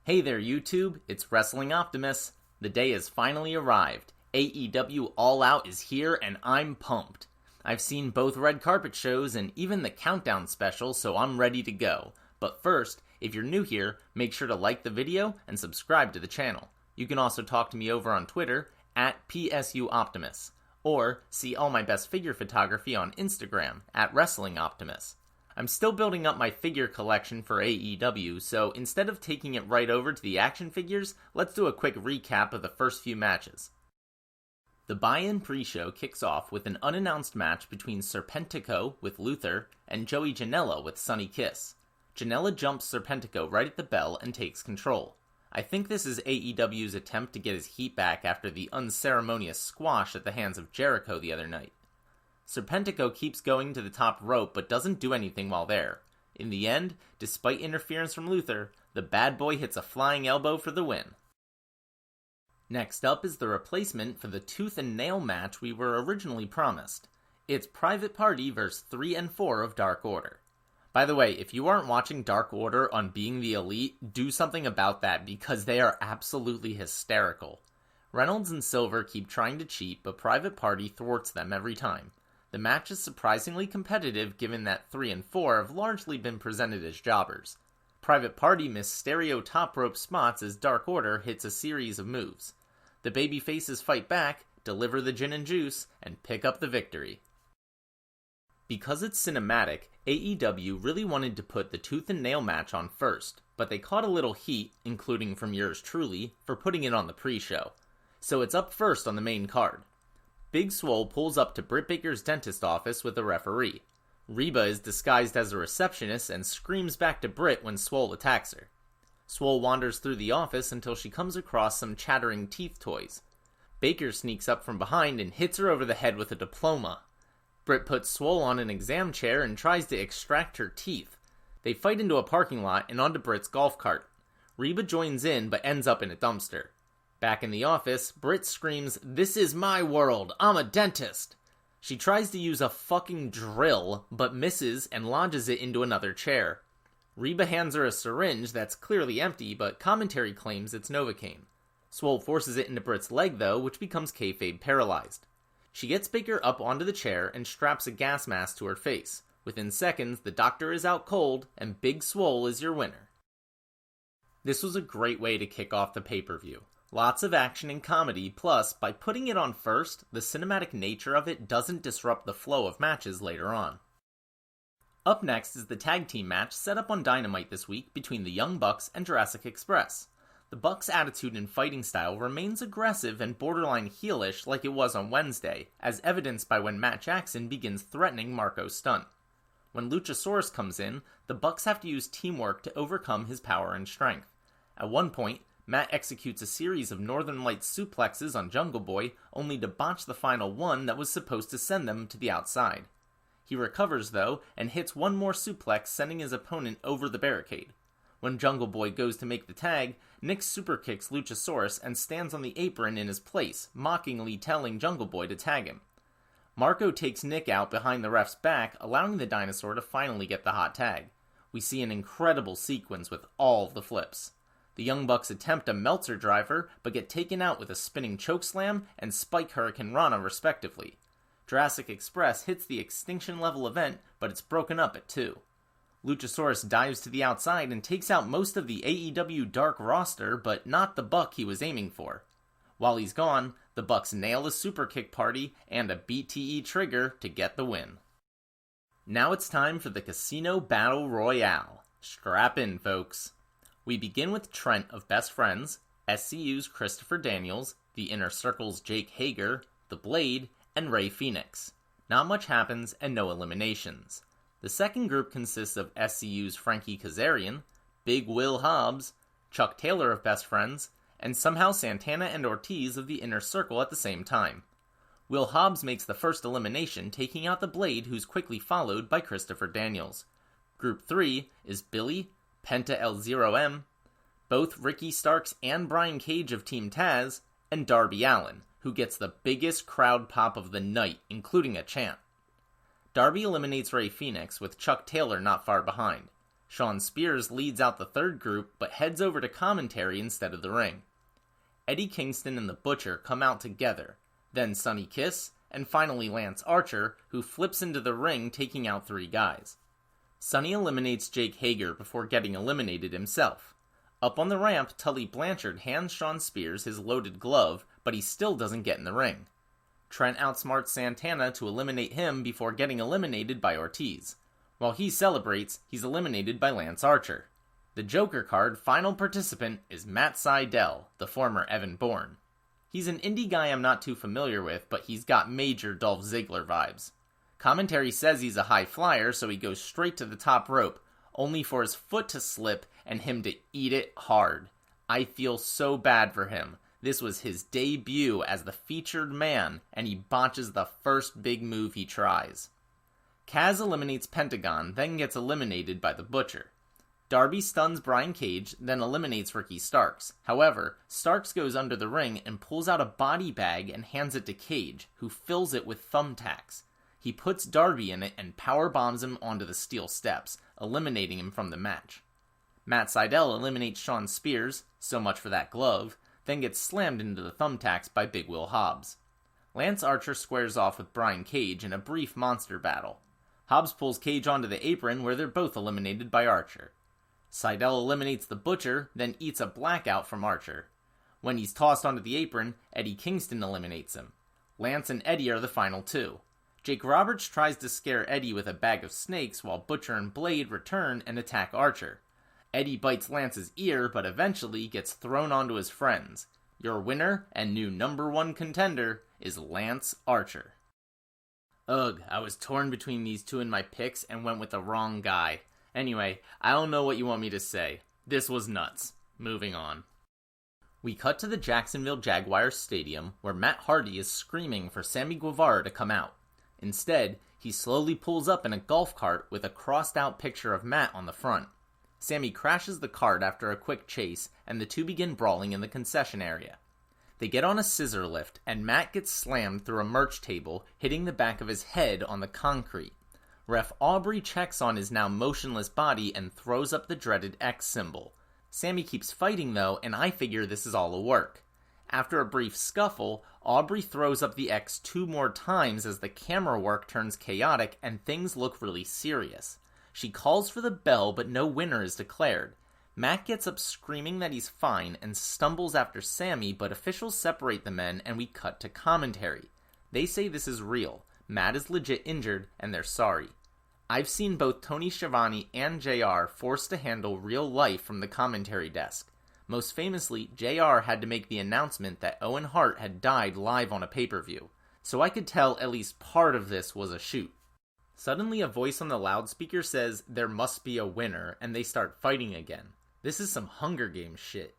Hey there YouTube, it's Wrestling Optimus. The day has finally arrived. AEW All Out is here and I'm pumped. I've seen both red carpet shows and even the countdown special, so I'm ready to go. But first, if you're new here, make sure to like the video and subscribe to the channel. You can also talk to me over on Twitter at PSUOptimus, or see all my best figure photography on Instagram at Wrestling Optimus. I'm still building up my figure collection for AEW, so instead of taking it right over to the action figures, let's do a quick recap of the first few matches. The buy-in pre-show kicks off with an unannounced match between Serpentico with Luther and Joey Janela with Sonny Kiss. Janela jumps Serpentico right at the bell and takes control. I think this is AEW's attempt to get his heat back after the unceremonious squash at the hands of Jericho the other night. Serpentico keeps going to the top rope but doesn't do anything while there. In the end, despite interference from Luther, the bad boy hits a flying elbow for the win. Next up is the replacement for the tooth and nail match we were originally promised. It's Private Party vs 3 and 4 of Dark Order. By the way, if you aren't watching Dark Order on Being the Elite, do something about that because they are absolutely hysterical. Reynolds and Silver keep trying to cheat, but Private Party thwarts them every time. The match is surprisingly competitive given that 3 and 4 have largely been presented as jobbers. Private Party miss stereo top rope spots as Dark Order hits a series of moves. The babyfaces fight back, deliver the gin and juice, and pick up the victory. Because it's cinematic, AEW really wanted to put the tooth and nail match on first, but they caught a little heat, including from yours truly, for putting it on the pre-show. So it's up first on the main card. Big Swole pulls up to Britt Baker's dentist office with a referee. Reba is disguised as a receptionist and screams back to Britt when Swole attacks her. Swole wanders through the office until she comes across some chattering teeth toys. Baker sneaks up from behind and hits her over the head with a diploma. Britt puts Swole on an exam chair and tries to extract her teeth. They fight into a parking lot and onto Britt's golf cart. Reba joins in but ends up in a dumpster. Back in the office, Britt screams, "This is my world, I'm a dentist!" She tries to use a fucking drill, but misses and lodges it into another chair. Reba hands her a syringe that's clearly empty, but commentary claims it's Novocaine. Swole forces it into Britt's leg though, which becomes kayfabe paralyzed. She gets Baker up onto the chair and straps a gas mask to her face. Within seconds, the doctor is out cold, and Big Swole is your winner. This was a great way to kick off the pay-per-view. Lots of action and comedy, plus, by putting it on first, the cinematic nature of it doesn't disrupt the flow of matches later on. Up next is the tag team match set up on Dynamite this week between the Young Bucks and Jurassic Express. The Bucks' attitude and fighting style remains aggressive and borderline heelish like it was on Wednesday, as evidenced by when Matt Jackson begins threatening Marco's stunt. When Luchasaurus comes in, the Bucks have to use teamwork to overcome his power and strength. At one point, Matt executes a series of Northern Lights suplexes on Jungle Boy, only to botch the final one that was supposed to send them to the outside. He recovers though, and hits one more suplex, sending his opponent over the barricade. When Jungle Boy goes to make the tag, Nick superkicks Luchasaurus and stands on the apron in his place, mockingly telling Jungle Boy to tag him. Marco takes Nick out behind the ref's back, allowing the dinosaur to finally get the hot tag. We see an incredible sequence with all the flips. The Young Bucks attempt a Meltzer driver, but get taken out with a spinning chokeslam and Spike Hurricane Rana respectively. Jurassic Express hits the extinction level event, but it's broken up at 2. Luchasaurus dives to the outside and takes out most of the AEW Dark roster, but not the Buck he was aiming for. While he's gone, the Bucks nail a Superkick party and a BTE trigger to get the win. Now it's time for the Casino Battle Royale. Strap in, folks. We begin with Trent of Best Friends, SCU's Christopher Daniels, the Inner Circle's Jake Hager, The Blade, and Rey Fenix. Not much happens and no eliminations. The second group consists of SCU's Frankie Kazarian, Big Will Hobbs, Chuck Taylor of Best Friends, and somehow Santana and Ortiz of the Inner Circle at the same time. Will Hobbs makes the first elimination, taking out The Blade, who's quickly followed by Christopher Daniels. Group 3 is Billy, Penta El Zero M, both Ricky Starks and Brian Cage of Team Taz, and Darby Allin, who gets the biggest crowd pop of the night, including a chant. Darby eliminates Rey Fenix, with Chuck Taylor not far behind. Shawn Spears leads out the third group, but heads over to commentary instead of the ring. Eddie Kingston and the Butcher come out together, then Sonny Kiss, and finally Lance Archer, who flips into the ring taking out 3 guys. Sonny eliminates Jake Hager before getting eliminated himself. Up on the ramp, Tully Blanchard hands Shawn Spears his loaded glove, but he still doesn't get in the ring. Trent outsmarts Santana to eliminate him before getting eliminated by Ortiz. While he celebrates, he's eliminated by Lance Archer. The Joker card final participant is Matt Sydal, the former Evan Bourne. He's an indie guy I'm not too familiar with, but he's got major Dolph Ziggler vibes. Commentary says he's a high flyer, so he goes straight to the top rope, only for his foot to slip and him to eat it hard. I feel so bad for him. This was his debut as the featured man, and he botches the first big move he tries. Kaz eliminates Pentagon, then gets eliminated by the Butcher. Darby stuns Brian Cage, then eliminates Ricky Starks. However, Starks goes under the ring and pulls out a body bag and hands it to Cage, who fills it with thumbtacks. He puts Darby in it and power bombs him onto the steel steps, eliminating him from the match. Matt Sydal eliminates Shawn Spears, so much for that glove, then gets slammed into the thumbtacks by Big Will Hobbs. Lance Archer squares off with Brian Cage in a brief monster battle. Hobbs pulls Cage onto the apron where they're both eliminated by Archer. Sydal eliminates the Butcher, then eats a blackout from Archer. When he's tossed onto the apron, Eddie Kingston eliminates him. Lance and Eddie are the final 2. Jake Roberts tries to scare Eddie with a bag of snakes while Butcher and Blade return and attack Archer. Eddie bites Lance's ear, but eventually gets thrown onto his friends. Your winner and new number 1 contender is Lance Archer. Ugh, I was torn between these 2 in my picks and went with the wrong guy. Anyway, I don't know what you want me to say. This was nuts. Moving on. We cut to the Jacksonville Jaguars Stadium, where Matt Hardy is screaming for Sammy Guevara to come out. Instead, he slowly pulls up in a golf cart with a crossed-out picture of Matt on the front. Sammy crashes the cart after a quick chase, and the 2 begin brawling in the concession area. They get on a scissor lift, and Matt gets slammed through a merch table, hitting the back of his head on the concrete. Ref Aubrey checks on his now motionless body and throws up the dreaded X symbol. Sammy keeps fighting though, and I figure this is all a work. After a brief scuffle, Aubrey throws up the X 2 more times as the camera work turns chaotic and things look really serious. She calls for the bell, but no winner is declared. Matt gets up screaming that he's fine and stumbles after Sammy, but officials separate the men and we cut to commentary. They say this is real. Matt is legit injured and they're sorry. I've seen both Tony Schiavone and JR forced to handle real life from the commentary desk. Most famously, JR had to make the announcement that Owen Hart had died live on a pay-per-view, so I could tell at least part of this was a shoot. Suddenly a voice on the loudspeaker says there must be a winner, and they start fighting again. This is some Hunger Games shit.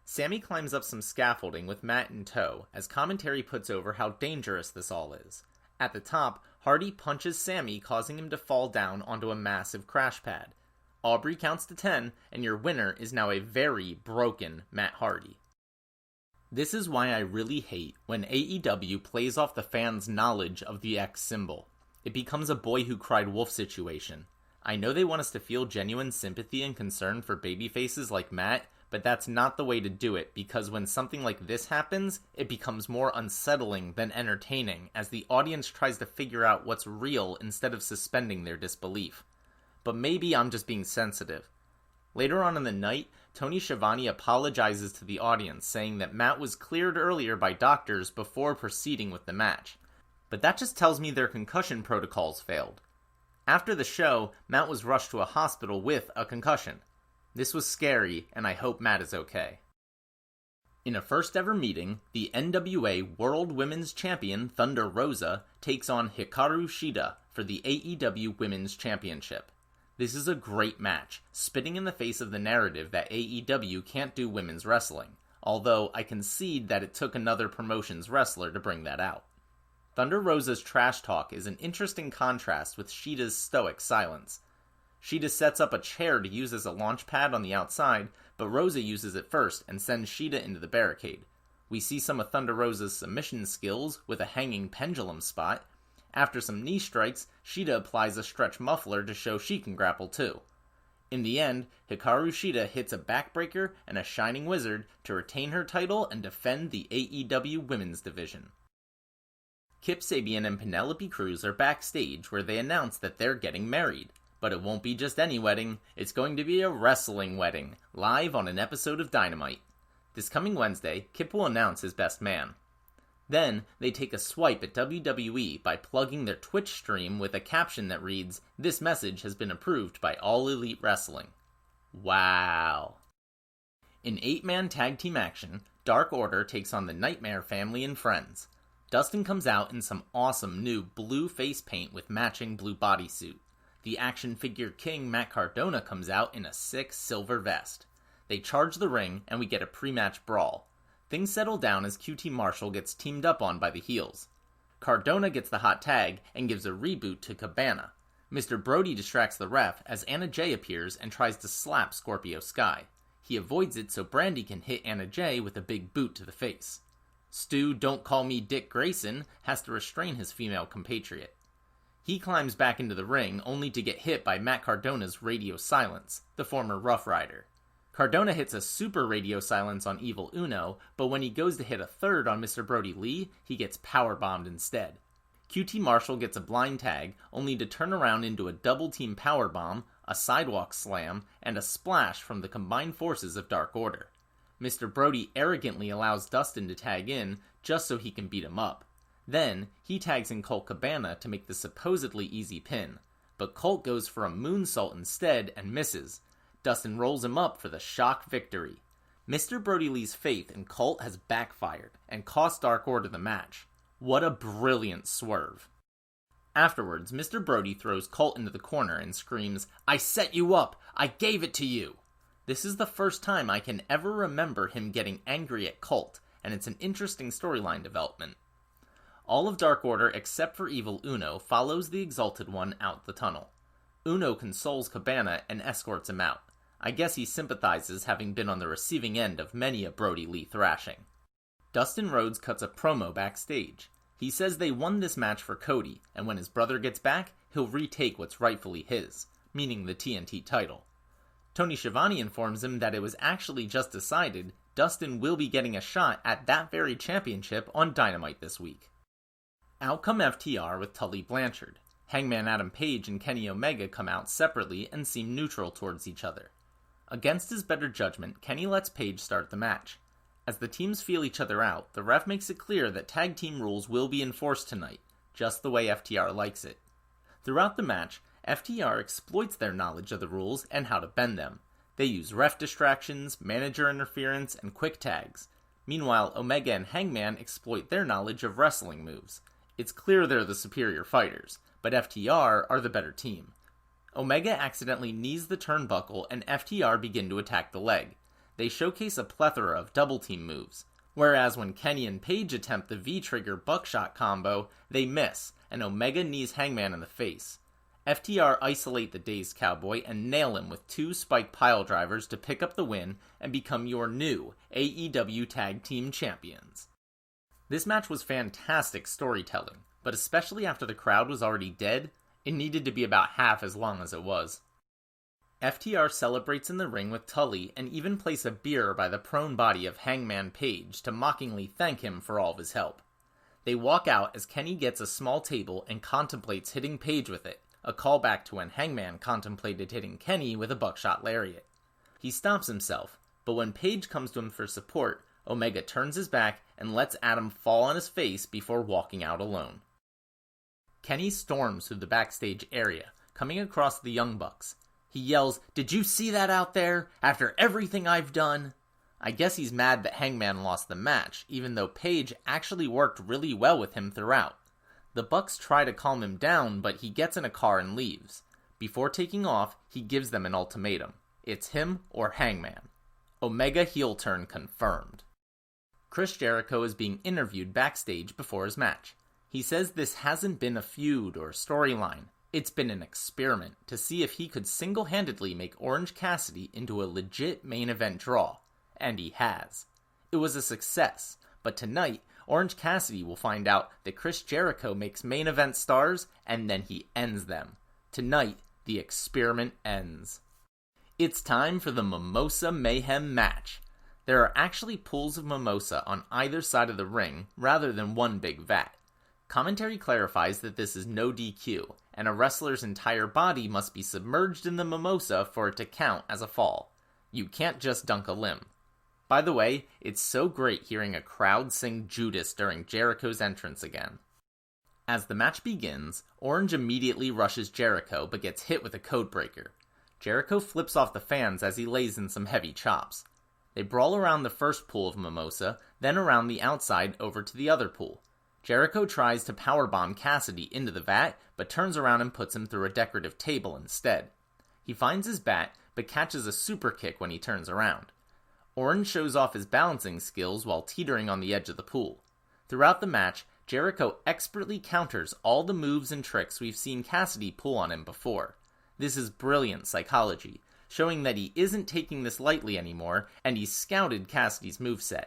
Sammy climbs up some scaffolding with Matt in tow, as commentary puts over how dangerous this all is. At the top, Hardy punches Sammy, causing him to fall down onto a massive crash pad. Aubrey counts to 10, and your winner is now a very broken Matt Hardy. This is why I really hate when AEW plays off the fans' knowledge of the X symbol. It becomes a boy who cried wolf situation. I know they want us to feel genuine sympathy and concern for babyfaces like Matt, but that's not the way to do it, because when something like this happens, it becomes more unsettling than entertaining, as the audience tries to figure out what's real instead of suspending their disbelief. But maybe I'm just being sensitive. Later on in the night, Tony Schiavone apologizes to the audience, saying that Matt was cleared earlier by doctors before proceeding with the match. But that just tells me their concussion protocols failed. After the show, Matt was rushed to a hospital with a concussion. This was scary, and I hope Matt is okay. In a first ever meeting, the NWA World Women's Champion Thunder Rosa takes on Hikaru Shida for the AEW Women's Championship. This is a great match, spitting in the face of the narrative that AEW can't do women's wrestling, although I concede that it took another promotion's wrestler to bring that out. Thunder Rosa's trash talk is an interesting contrast with Shida's stoic silence. Shida sets up a chair to use as a launch pad on the outside, but Rosa uses it first and sends Shida into the barricade. We see some of Thunder Rosa's submission skills with a hanging pendulum spot. After some knee strikes, Shida applies a stretch muffler to show she can grapple too. In the end, Hikaru Shida hits a backbreaker and a Shining Wizard to retain her title and defend the AEW Women's Division. Kip Sabian and Penelope Cruz are backstage where they announce that they're getting married. But it won't be just any wedding, it's going to be a wrestling wedding, live on an episode of Dynamite. This coming Wednesday, Kip will announce his best man. Then, they take a swipe at WWE by plugging their Twitch stream with a caption that reads, "This message has been approved by All Elite Wrestling." Wow. In 8-man tag team action, Dark Order takes on the Nightmare Family and Friends. Dustin comes out in some awesome new blue face paint with matching blue bodysuit. The action figure king Matt Cardona comes out in a sick silver vest. They charge the ring and we get a pre-match brawl. Things settle down as QT Marshall gets teamed up on by the heels. Cardona gets the hot tag and gives a reboot to Cabana. Mr. Brody distracts the ref as Anna Jay appears and tries to slap Scorpio Sky. He avoids it so Brandy can hit Anna Jay with a big boot to the face. Stu, Don't Call Me Dick Grayson, has to restrain his female compatriot. He climbs back into the ring only to get hit by Matt Cardona's Radio Silence, the former Rough Rider. Cardona hits a super Radio Silence on Evil Uno, but when he goes to hit a third on Mr. Brody Lee, he gets powerbombed instead. QT Marshall gets a blind tag, only to turn around into a double-team powerbomb, a sidewalk slam, and a splash from the combined forces of Dark Order. Mr. Brody arrogantly allows Dustin to tag in, just so he can beat him up. Then, he tags in Colt Cabana to make the supposedly easy pin, but Colt goes for a moonsault instead and misses. Dustin rolls him up for the shock victory. Mr. Brody Lee's faith in Colt has backfired and cost Dark Order the match. What a brilliant swerve. Afterwards, Mr. Brody throws Colt into the corner and screams, "I set you up! I gave it to you!" This is the first time I can ever remember him getting angry at Colt, and it's an interesting storyline development. All of Dark Order except for Evil Uno follows the Exalted One out the tunnel. Uno consoles Cabana and escorts him out. I guess he sympathizes having been on the receiving end of many a Brody Lee thrashing. Dustin Rhodes cuts a promo backstage. He says they won this match for Cody, and when his brother gets back, he'll retake what's rightfully his, meaning the TNT title. Tony Schiavone informs him that it was actually just decided Dustin will be getting a shot at that very championship on Dynamite this week. Out come FTR with Tully Blanchard. Hangman Adam Page and Kenny Omega come out separately and seem neutral towards each other. Against his better judgment, Kenny lets Page start the match. As the teams feel each other out, the ref makes it clear that tag team rules will be enforced tonight, just the way FTR likes it. Throughout the match, FTR exploits their knowledge of the rules and how to bend them. They use ref distractions, manager interference, and quick tags. Meanwhile, Omega and Hangman exploit their knowledge of wrestling moves. It's clear they're the superior fighters, but FTR are the better team. Omega accidentally knees the turnbuckle and FTR begin to attack the leg. They showcase a plethora of double-team moves, whereas when Kenny and Page attempt the V-trigger buckshot combo, they miss, and Omega knees Hangman in the face. FTR isolate the dazed cowboy and nail him with 2 spike pile drivers to pick up the win and become your new AEW Tag Team Champions. This match was fantastic storytelling, but especially after the crowd was already dead, it needed to be about half as long as it was. FTR celebrates in the ring with Tully and even place a beer by the prone body of Hangman Page to mockingly thank him for all of his help. They walk out as Kenny gets a small table and contemplates hitting Page with it, a callback to when Hangman contemplated hitting Kenny with a buckshot lariat. He stops himself, but when Page comes to him for support, Omega turns his back and lets Adam fall on his face before walking out alone. Kenny storms through the backstage area, coming across the Young Bucks. He yells, "Did you see that out there? After everything I've done?" I guess he's mad that Hangman lost the match, even though Page actually worked really well with him throughout. The Bucks try to calm him down, but he gets in a car and leaves. Before taking off, he gives them an ultimatum. It's him or Hangman. Omega heel turn confirmed. Chris Jericho is being interviewed backstage before his match. He says this hasn't been a feud or storyline. It's been an experiment to see if he could single-handedly make Orange Cassidy into a legit main event draw. And he has. It was a success, but tonight, Orange Cassidy will find out that Chris Jericho makes main event stars, and then he ends them. Tonight, the experiment ends. It's time for the Mimosa Mayhem match. There are actually pools of mimosa on either side of the ring, rather than one big vat. Commentary clarifies that this is no DQ, and a wrestler's entire body must be submerged in the mimosa for it to count as a fall. You can't just dunk a limb. By the way, it's so great hearing a crowd sing Judas during Jericho's entrance again. As the match begins, Orange immediately rushes Jericho but gets hit with a codebreaker. Jericho flips off the fans as he lays in some heavy chops. They brawl around the first pool of mimosa, then around the outside over to the other pool. Jericho tries to powerbomb Cassidy into the vat, but turns around and puts him through a decorative table instead. He finds his bat, but catches a super kick when he turns around. Orange shows off his balancing skills while teetering on the edge of the pool. Throughout the match, Jericho expertly counters all the moves and tricks we've seen Cassidy pull on him before. This is brilliant psychology, showing that he isn't taking this lightly anymore, and he's scouted Cassidy's moveset.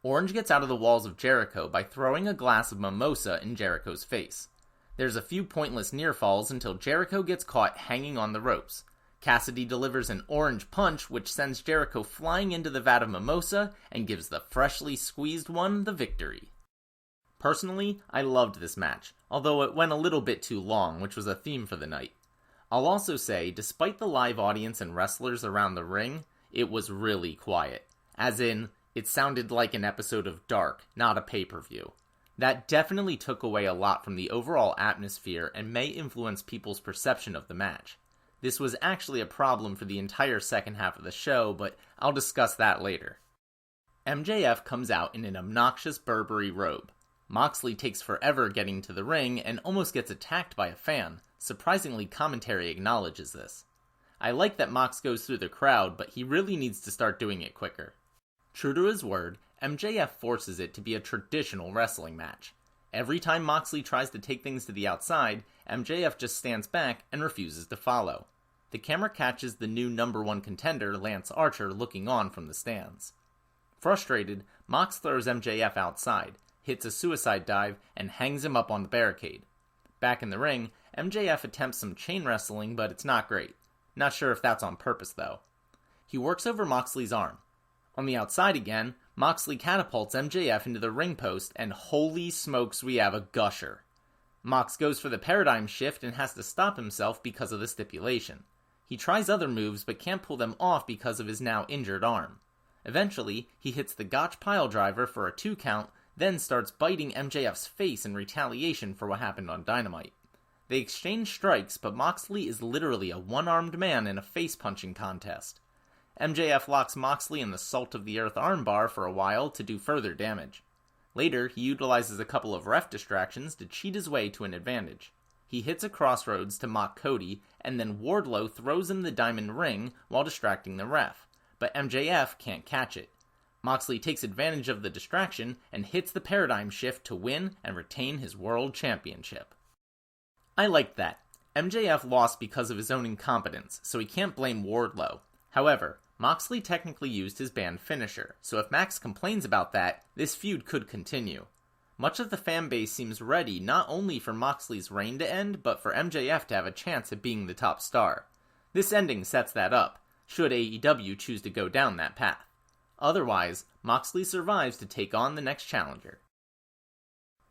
Orange gets out of the walls of Jericho by throwing a glass of mimosa in Jericho's face. There's a few pointless near falls until Jericho gets caught hanging on the ropes. Cassidy delivers an orange punch which sends Jericho flying into the vat of mimosa and gives the freshly squeezed one the victory. Personally, I loved this match, although it went a little bit too long, which was a theme for the night. I'll also say, despite the live audience and wrestlers around the ring, it was really quiet. As in, it sounded like an episode of Dark, not a pay-per-view. That definitely took away a lot from the overall atmosphere and may influence people's perception of the match. This was actually a problem for the entire second half of the show, but I'll discuss that later. MJF comes out in an obnoxious Burberry robe. Moxley takes forever getting to the ring and almost gets attacked by a fan. Surprisingly, commentary acknowledges this. I like that Mox goes through the crowd, but he really needs to start doing it quicker. True to his word, MJF forces it to be a traditional wrestling match. Every time Moxley tries to take things to the outside, MJF just stands back and refuses to follow. The camera catches the new number one contender, Lance Archer, looking on from the stands. Frustrated, Mox throws MJF outside, hits a suicide dive, and hangs him up on the barricade. Back in the ring, MJF attempts some chain wrestling, but it's not great. Not sure if that's on purpose, though. He works over Moxley's arm. On the outside again, Moxley catapults MJF into the ring post, and holy smokes, we have a gusher. Mox goes for the paradigm shift and has to stop himself because of the stipulation. He tries other moves, but can't pull them off because of his now injured arm. Eventually, he hits the Gotch piledriver for a 2 count, then starts biting MJF's face in retaliation for what happened on Dynamite. They exchange strikes, but Moxley is literally a one-armed man in a face-punching contest. MJF locks Moxley in the salt-of-the-earth armbar for a while to do further damage. Later, he utilizes a couple of ref distractions to cheat his way to an advantage. He hits a crossroads to mock Cody, and then Wardlow throws him the diamond ring while distracting the ref, but MJF can't catch it. Moxley takes advantage of the distraction and hits the paradigm shift to win and retain his world championship. I liked that. MJF lost because of his own incompetence, so he can't blame Wardlow. However, Moxley technically used his banned finisher, so if Max complains about that, this feud could continue. Much of the fanbase seems ready not only for Moxley's reign to end, but for MJF to have a chance at being the top star. This ending sets that up, should AEW choose to go down that path. Otherwise, Moxley survives to take on the next challenger.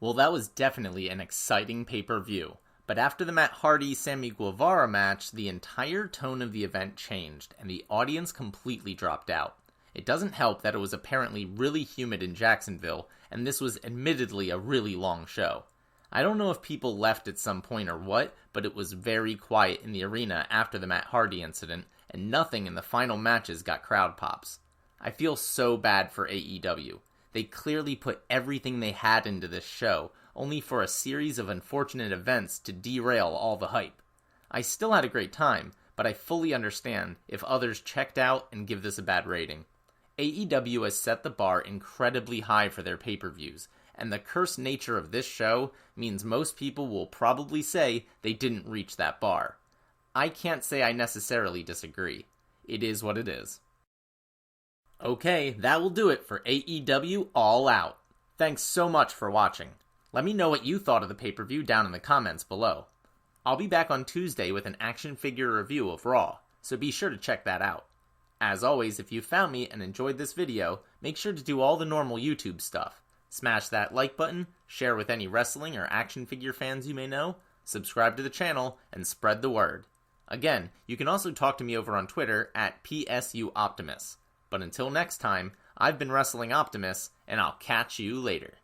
Well, that was definitely an exciting pay-per-view. But after the Matt Hardy-Sammy Guevara match, the entire tone of the event changed, and the audience completely dropped out. It doesn't help that it was apparently really humid in Jacksonville, and this was admittedly a really long show. I don't know if people left at some point or what, but it was very quiet in the arena after the Matt Hardy incident, and nothing in the final matches got crowd pops. I feel so bad for AEW. They clearly put everything they had into this show, only for a series of unfortunate events to derail all the hype. I still had a great time, but I fully understand if others checked out and give this a bad rating. AEW has set the bar incredibly high for their pay-per-views, and the cursed nature of this show means most people will probably say they didn't reach that bar. I can't say I necessarily disagree. It is what it is. Okay, that will do it for AEW All Out. Thanks so much for watching. Let me know what you thought of the pay-per-view down in the comments below. I'll be back on Tuesday with an action figure review of Raw, so be sure to check that out. As always, if you found me and enjoyed this video, make sure to do all the normal YouTube stuff. Smash that like button, share with any wrestling or action figure fans you may know, subscribe to the channel, and spread the word. Again, you can also talk to me over on Twitter at PSUOptimus. But until next time, I've been Wrestling Optimus, and I'll catch you later.